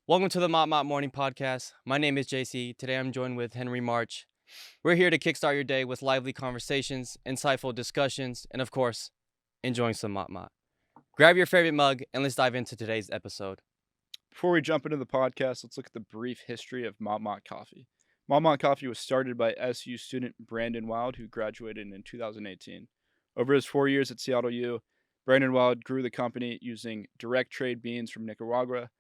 Welcome to the MotMot Morning Podcast. My name is JC. Today I'm joined with Henry March. We're here to kickstart your day with lively conversations, insightful discussions, and of course, enjoying some MotMot. Grab your favorite mug and let's dive into today's episode. Before we jump into the podcast, let's look at the brief history of MotMot Coffee. MotMot Coffee was started by SU student Brandon Wild, who graduated in 2018. Over his 4 years at Seattle U, Brandon Wild grew the company using direct trade beans from Nicaragua,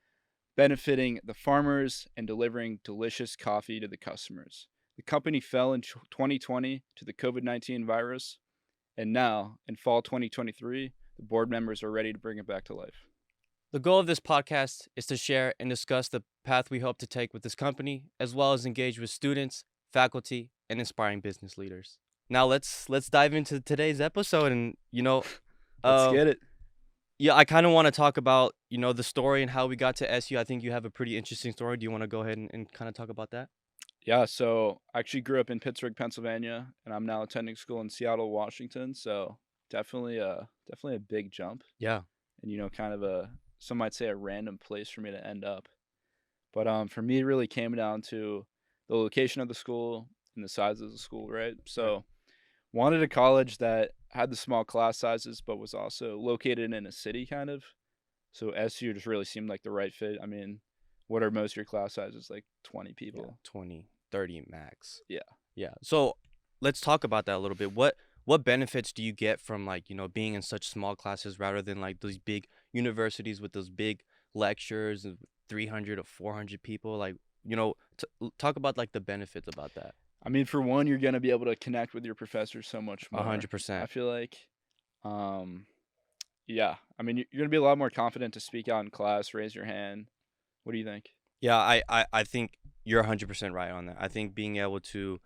benefiting the farmers and delivering delicious coffee to the customers. The company fell in 2020 to the COVID-19 virus, and now, in fall 2023, the board members are ready to bring it back to life. The goal of this podcast is to share and discuss the path we hope to take with this company, as well as engage with students, faculty, and inspiring business leaders. Now let's dive into today's episode, and Let's get it. yeah, I kind of want to talk about the story and how we got to SU. I think you have a pretty interesting story. Do you want to go ahead and kind of talk about that? Yeah, so I actually grew up in Pittsburgh, Pennsylvania, and I'm now attending school in Seattle, Washington. So definitely a big jump, Yeah. and kind of some might say a random place for me to end up. But for me, it really came down to the location of the school and the size of the school, right? So wanted a college that had the small class sizes, but was also located in a city, kind of. So SU just really seemed like the right fit. I mean, what are most of your class sizes? Like 20 Yeah, people. 20, 30 max. Yeah. Yeah. So let's talk about that a little bit. What benefits do you get from being in such small classes rather than like those big universities with those big lectures of 300 or 400 people? Talk about like the benefits about that. I mean, for one, you're gonna be able to connect with your professors so much A more. hundred I percent. feel like, um, yeah. I mean, you're gonna be a lot more confident to speak out in class, raise your hand. What do you think? Yeah, I think you're 100% right on that. I think being able to,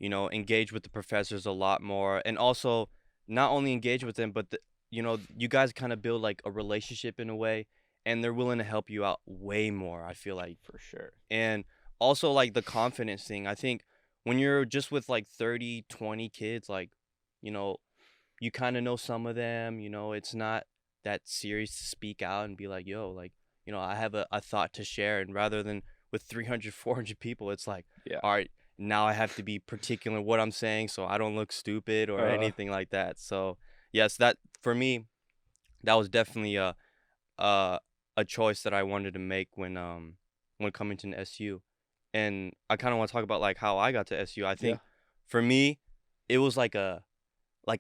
engage with the professors a lot more and also not only engage with them, but you guys kind of build like a relationship in a way and they're willing to help you out way more, I feel like. For sure. And also like the confidence thing. I think when you're just with like 30, 20 kids, like, you know, you kind of know some of them, it's not that serious to speak out and be like, yo, like, I have a thought to share. And rather than with 300, 400 people, it's like, Yeah. all right, now I have to be particular in what I'm saying so I don't look stupid or Uh, anything like that. So, yes, that for me, that was definitely a, a choice that I wanted to make when coming to an SU. And I kind of want to talk about like how I got to SU. I yeah. think for me, it was like a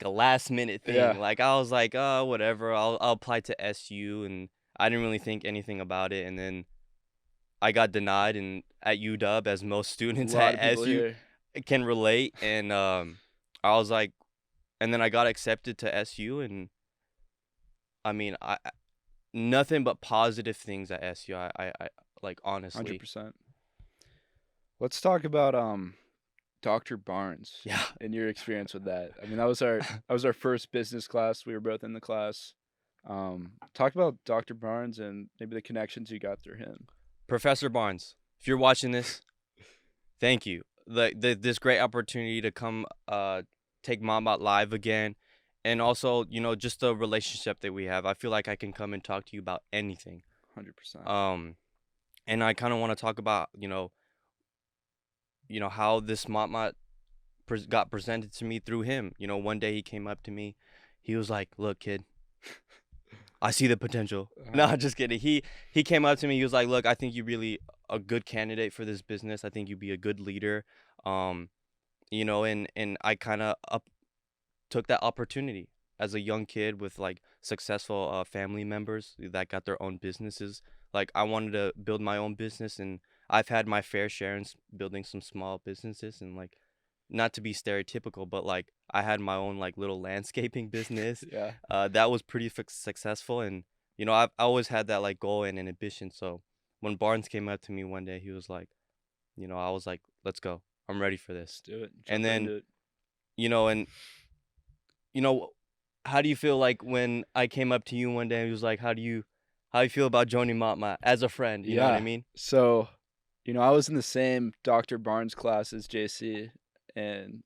last minute Yeah. thing. Like I was like, oh, whatever, I'll apply to SU, and I didn't really think anything about it. And then I got denied, and at UW, as most A students lot at of people SU here. can relate, and I was like, and then I got accepted to SU, and I mean, nothing but positive things at SU. I like honestly, 100%. Let's talk about Dr. Barnes yeah. and your experience with that. I mean, that was our first business class. We were both in the class. Talk about Dr. Barnes and maybe the connections you got through him. Professor Barnes, if you're watching this, thank you. This great opportunity to come take MotMot live again, and also just the relationship that we have. I feel like I can come and talk to you about anything. 100%. And I kind of want to talk about how this MotMot got presented to me through him. One day he came up to me, he was like, "Look, kid, I see the potential." No, I'm just kidding. He came up to me. He was like, "Look, I think you're really a good candidate for this business. I think you'd be a good leader." Um, and I kind of took that opportunity as a young kid with like successful family members that got their own businesses. Like I wanted to build my own business, and I've had my fair share in building some small businesses, and like not to be stereotypical, but like I had my own like little landscaping business Yeah. that was pretty successful, and I've always had that like goal and an ambition. So when Barnes came up to me one day, he was like, I was like, let's go, I'm ready for Let's this. do it. And Jump then into it. and you know how do you feel like when I came up to you one day and he was like, how you feel about joining MotMot as a friend? You know what I Yeah. mean? So, I was in the same Dr. Barnes class as JC, and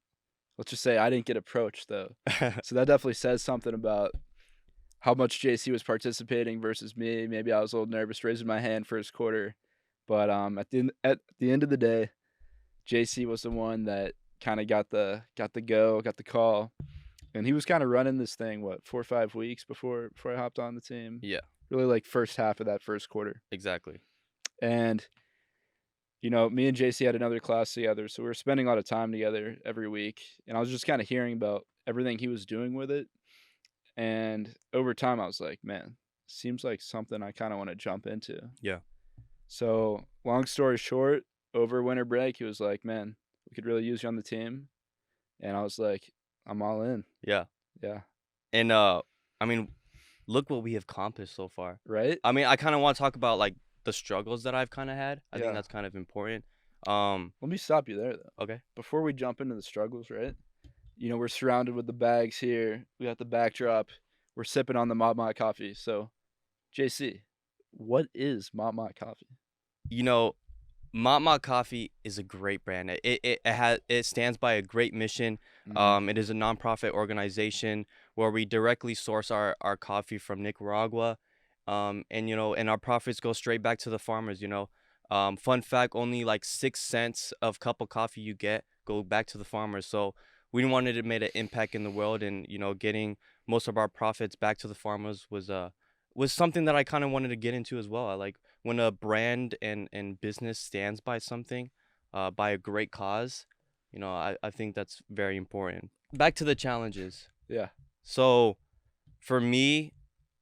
let's just say I didn't get approached though. So that definitely says something about how much JC was participating versus me. Maybe I was a little nervous raising my hand first quarter, But at the end of the day, JC was the one that kind of got the call, and he was kind of running this thing 4 or 5 weeks before I hopped on the team. Yeah, Really like first half of that first quarter, exactly. and me and JC had another class together, so we were spending a lot of time together every week, and I was just kind of hearing about everything he was doing with it, and over time I was like, man, seems like something I kind of want to jump into. Yeah. So, long story short, over winter break, he was like, "Man, we could really use you on the team." And I was like, "I'm all in." Yeah. Yeah. And I mean, look what we have accomplished so far. Right? I mean, I kind of want to talk about like the struggles that I've kind of had. I think Yeah. that's kind of important. Um, Let me stop you there though. okay. Before we jump into the struggles, right? We're surrounded with the bags here. We got the backdrop. We're sipping on the MotMot coffee. So, JC, what is MotMot coffee? You know, MotMot Coffee is a great brand. It stands by a great mission. Mhm. It is a nonprofit organization where we directly source our coffee from Nicaragua. And our profits go straight back to the farmers, you know. Fun fact, only like 6 cents of cup of coffee you get go back to the farmers. So we wanted to make an impact in the world, and getting most of our profits back to the farmers was something that I kind of wanted to get into as well. I like when a brand and business stands by something, by a great cause. I think that's very important. Back to the challenges. Yeah. So for me,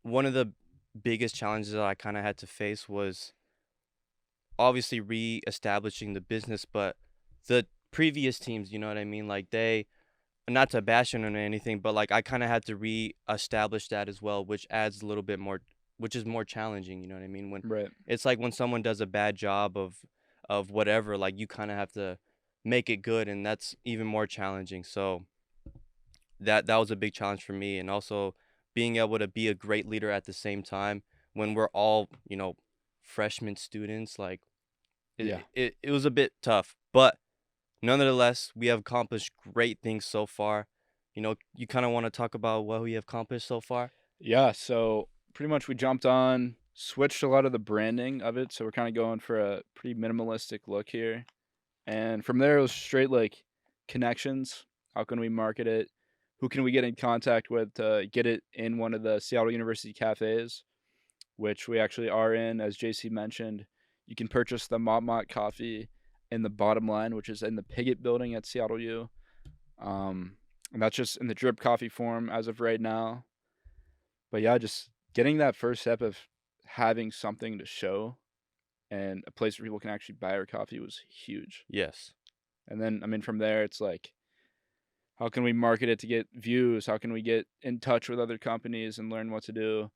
one of the biggest challenges that I kind of had to face was obviously re-establishing the business, but the previous teams, you know what I mean? Like not to bash on or anything, but like I kind of had to re-establish that as well, which adds a little bit more, which is more challenging. You know what I mean? When Right. it's like when someone does a bad job of whatever, like you kind of have to make it good, and that's even more challenging. So that was a big challenge for me, and also being able to be a great leader at the same time when we're all freshman students. Like Yeah. it was a bit tough, but nonetheless, we have accomplished great things so far. You kind of want to talk about what we have accomplished so far? Yeah, so pretty much we jumped on, switched a lot of the branding of it, so we're kind of going for a pretty minimalistic look here. And from there, it was straight like connections. How can we market it? Who can we get in contact with to get it in one of the Seattle University cafes, which we actually are in, as JC mentioned. You can purchase the MotMot coffee in the bottom line, which is in the Piggott building at Seattle U. And that's just in the drip coffee form as of right now. But yeah, just getting that first step of having something to show and a place where people can actually buy our coffee was huge. Yes. And then, I mean, from there, it's like, how can we market it to get views? How can we get in touch with other companies and learn what to do?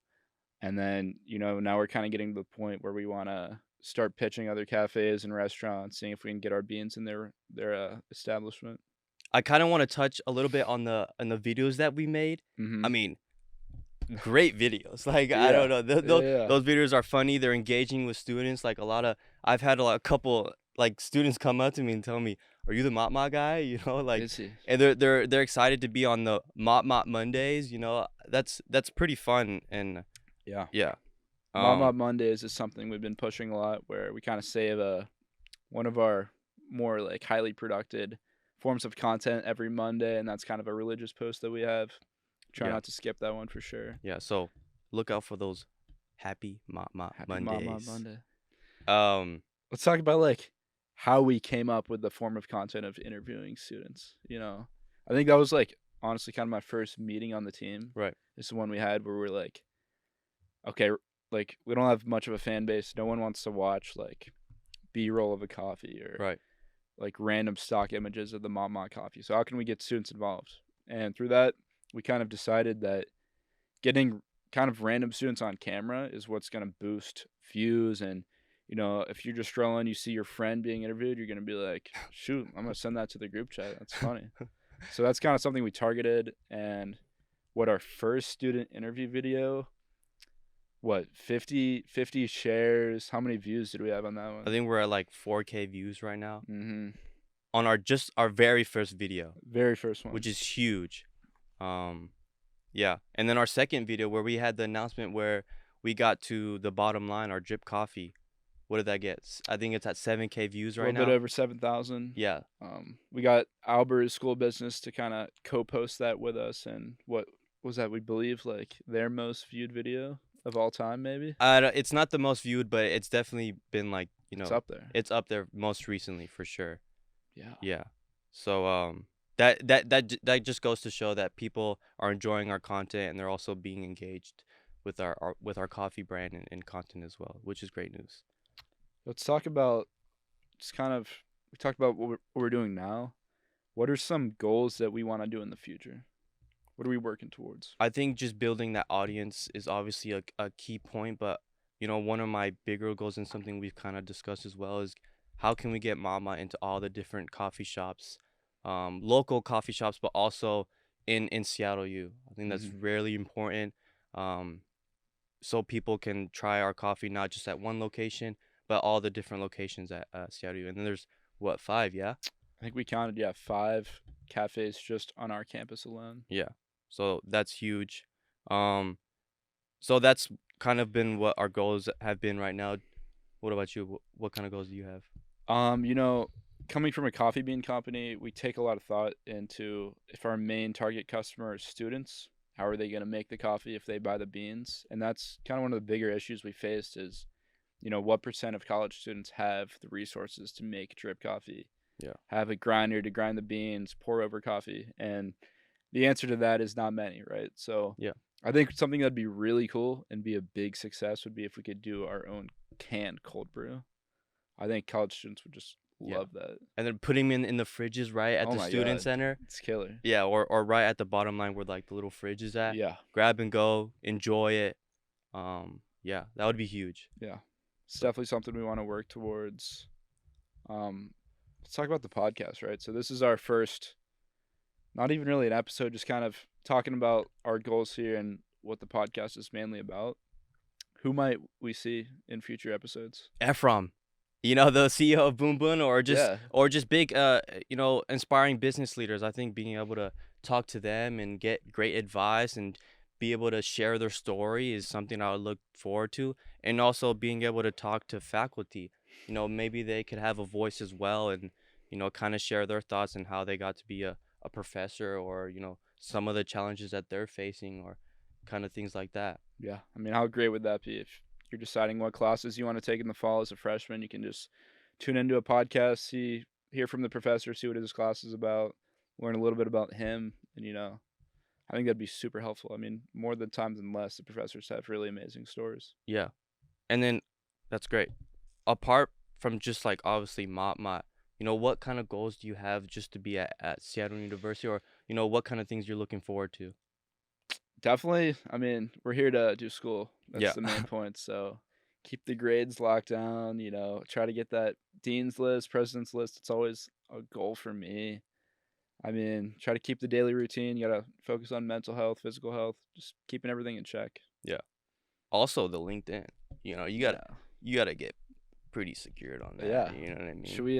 And then, now we're kind of getting to the point where we want to start pitching other cafes and restaurants, seeing if we can get our beans in their establishment. I kind of want to touch a little bit on the videos that we made. Mm-hmm. I mean, great videos. Like I Yeah. don't know, Yeah. those videos are funny. They're engaging with students. Like I've had a couple like students come up to me and tell me, "Are you the MotMot guy?" Like, Is he? and they're excited to be on the MotMot Mondays. That's pretty fun. And Yeah. yeah, MotMot Mondays is something we've been pushing a lot, where we kind of save one of our more like highly produced forms of content every Monday, and that's kind of a religious post that we have. Try Yeah. not to skip that one for sure. yeah. So look out for those happy MotMot Happy MotMot Mondays. Monday. Um, Let's talk about like how we came up with the form of content of interviewing students. I think that was like honestly kind of my first meeting on the team. right. It's the one we had where we're like, okay, like we don't have much of a fan base. No one wants to watch like B-roll of a coffee or Right. like random stock images of the MotMot coffee. So how can we get students involved? And through that, we kind of decided that getting kind of random students on camera is what's going to boost views. And if you're just scrolling, you see your friend being interviewed, you're going to be like, shoot, I'm going to send that to the group chat. That's funny. So that's kind of something we targeted. And what our first student interview video, 50 shares? How many views did we have on that one? I think we're at like 4K views right now Mm-hmm. on our very first video, Very first one. which is huge. Yeah. And then our second video where we had the announcement where we got to the bottom line, our drip coffee. what did that get? I think it's at 7K views A right little bit now. over 7,000. Yeah. We got Albert's School of Business to kind of co-post that with us, and what was that? We believe like their most viewed video of all time, maybe. It's not the most viewed, but it's definitely been like, It's up there. it's up there most recently for sure. Yeah. Yeah. So that just goes to show that people are enjoying our content and they're also being engaged with our coffee brand and content as well, which is great news. Let's talk about we talked about what we're doing now. What are some goals that we want to do in the future? What are we working towards? I think just building that audience is obviously a key point, but one of my bigger goals and something we've kind of discussed as well is how can we get Mama into all the different coffee shops, local coffee shops, but also in Seattle U. I think that's really important. So people can try our coffee not just at one location, but all the different locations at Seattle U. And then there's 5, yeah? I think we counted 5 cafes just on our campus alone. Yeah. So that's huge. So that's kind of been what our goals have been right now. What about you? What kind of goals do you have? Coming from a coffee bean company, we take a lot of thought into if our main target customer is students, how are they going to make the coffee if they buy the beans? And that's kind of one of the bigger issues we faced is, what percent of college students have the resources to make drip coffee? Yeah. Have a grinder to grind the beans, pour over coffee. And the answer to that is not many, right? So Yeah. I think something that'd be really cool and be a big success would be if we could do our own canned cold brew. I think college students would just love that. And then putting them in the fridges right at the student center. It's killer. Yeah, or right at the bottom line where like the little fridge is at. Yeah. Grab and go, enjoy it. Yeah, that would be huge. Yeah. It's definitely something we want to work towards. Let's talk about the podcast, right? So this is our first, not even really an episode, just kind of talking about our goals here and what the podcast is mainly about. Who might we see in future episodes? Ephraim, the CEO of Boom Boom, or just big, inspiring business leaders. I think being able to talk to them and get great advice and be able to share their story is something I would look forward to. And also being able to talk to faculty, maybe they could have a voice as well and, kind of share their thoughts and how they got to be a professor or, some of the challenges that they're facing or kind of things like that. Yeah. I mean, how great would that be if you're deciding what classes you want to take in the fall as a freshman? You can just tune into a podcast, hear from the professor, see what his class is about, learn a little bit about him. And, I think that'd be super helpful. I mean, more than times than less, the professors have really amazing stories. Yeah. And then that's great. Apart from just like obviously MotMot, what kind of goals do you have just to be at Seattle University or, what kind of things you're looking forward to? Definitely. I mean, we're here to do school. That's the main point. So keep the grades locked down, try to get that dean's list, president's list. It's always a goal for me. I mean, try to keep the daily routine. You got to focus on mental health, physical health, just keeping everything in check. Yeah. Also the LinkedIn, you got to get pretty secured on that. Yeah. You know what I mean? Should we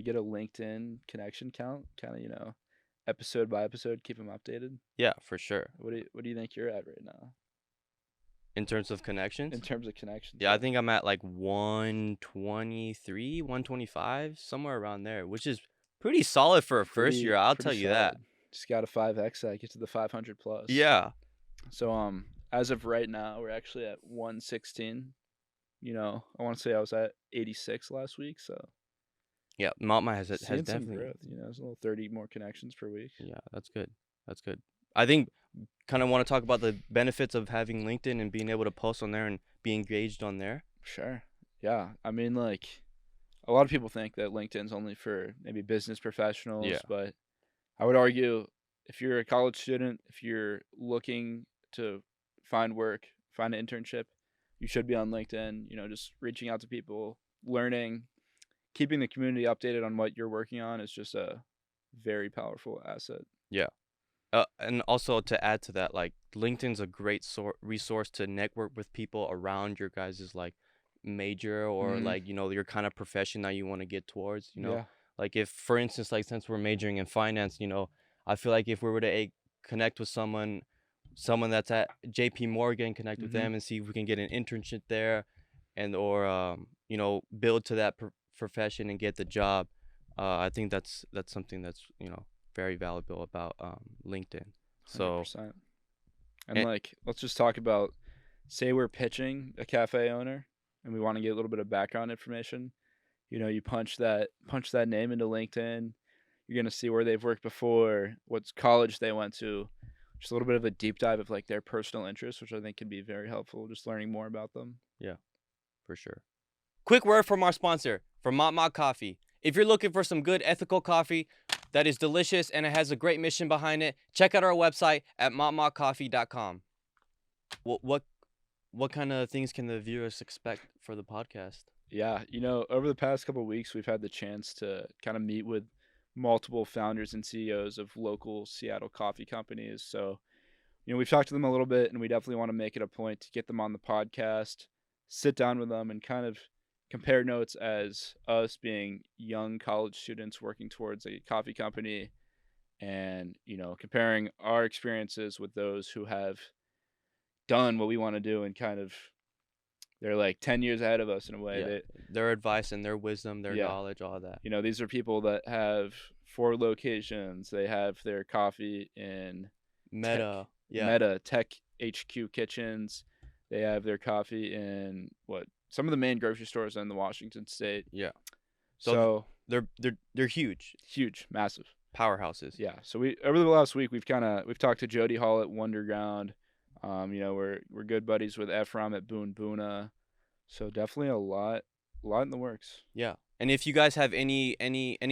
get a LinkedIn connection count? Kind of, episode by episode, keep them updated. Yeah, for sure. What do you think you're at right now? In terms of connections? In terms of connections. Yeah, I think I'm at like 123, 125, somewhere around there, which is pretty solid for a first year. I'll tell you that. Just got a 5x that get to the 500 plus. Yeah. So as of right now, we're actually at 116. I want to say I was at 86 last week, so yeah, MotMot has definitely some growth. There's a little 30 more connections per week. Yeah, that's good. That's good. I think kind of want to talk about the benefits of having LinkedIn and being able to post on there and be engaged on there. Sure. Yeah. I mean, like, a lot of people think that LinkedIn's only for maybe business professionals, but I would argue if you're a college student, if you're looking to find work, find an internship, you should be on LinkedIn, just reaching out to people, learning, keeping the community updated on what you're working on is just a very powerful asset. Yeah. And also to add to that, like LinkedIn's a great resource to network with people around your guys' like major or like, your kind of profession that you want to get towards, like if, for instance, like since we're majoring in finance, I feel like if we were to connect with someone that's at JP Morgan, connect with them and see if we can get an internship there and or build to that profession and get the job. I think that's something that's very valuable about LinkedIn. So 100%. And and, like, let's just talk about, say we're pitching a cafe owner and we want to get a little bit of background information. You punch that name into LinkedIn. You're gonna see where they've worked before, what college they went to, just a little bit of a deep dive of like their personal interests, which I think can be very helpful. Just learning more about them. yeah, for sure. Quick word from our sponsor, from MotMot Coffee. If you're looking for some good ethical coffee that is delicious and it has a great mission behind it, check out our website at motmotcoffee.com. What kind of things can the viewers expect for the podcast? Yeah, over the past couple of weeks, we've had the chance to kind of meet with multiple founders and CEOs of local Seattle coffee companies. So, we've talked to them a little bit, and we definitely want to make it a point to get them on the podcast, sit down with them, and kind of compare notes as us being young college students working towards a coffee company, and comparing our experiences with those who have done what we want to do, and kind of they're like 10 years ahead of us in a way. Yeah, their advice and their wisdom, their knowledge, all that. These are people that have 4 locations. They have their coffee in Meta Tech HQ kitchens. They have their coffee in some of the main grocery stores in the Washington state. Yeah. So they're huge, massive powerhouses. Yeah. So over the last week we've talked to Jody Hall at Wonderground. We're good buddies with Ephraim at Boon Boona. So definitely a lot in the works. Yeah. And if you guys have any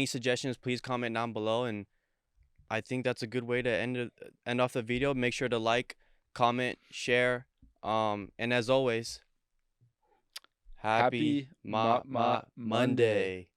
suggestions, please comment down below. And I think that's a good way to end off the video. Make sure to like, comment, share. And as always, happy MotMot Monday.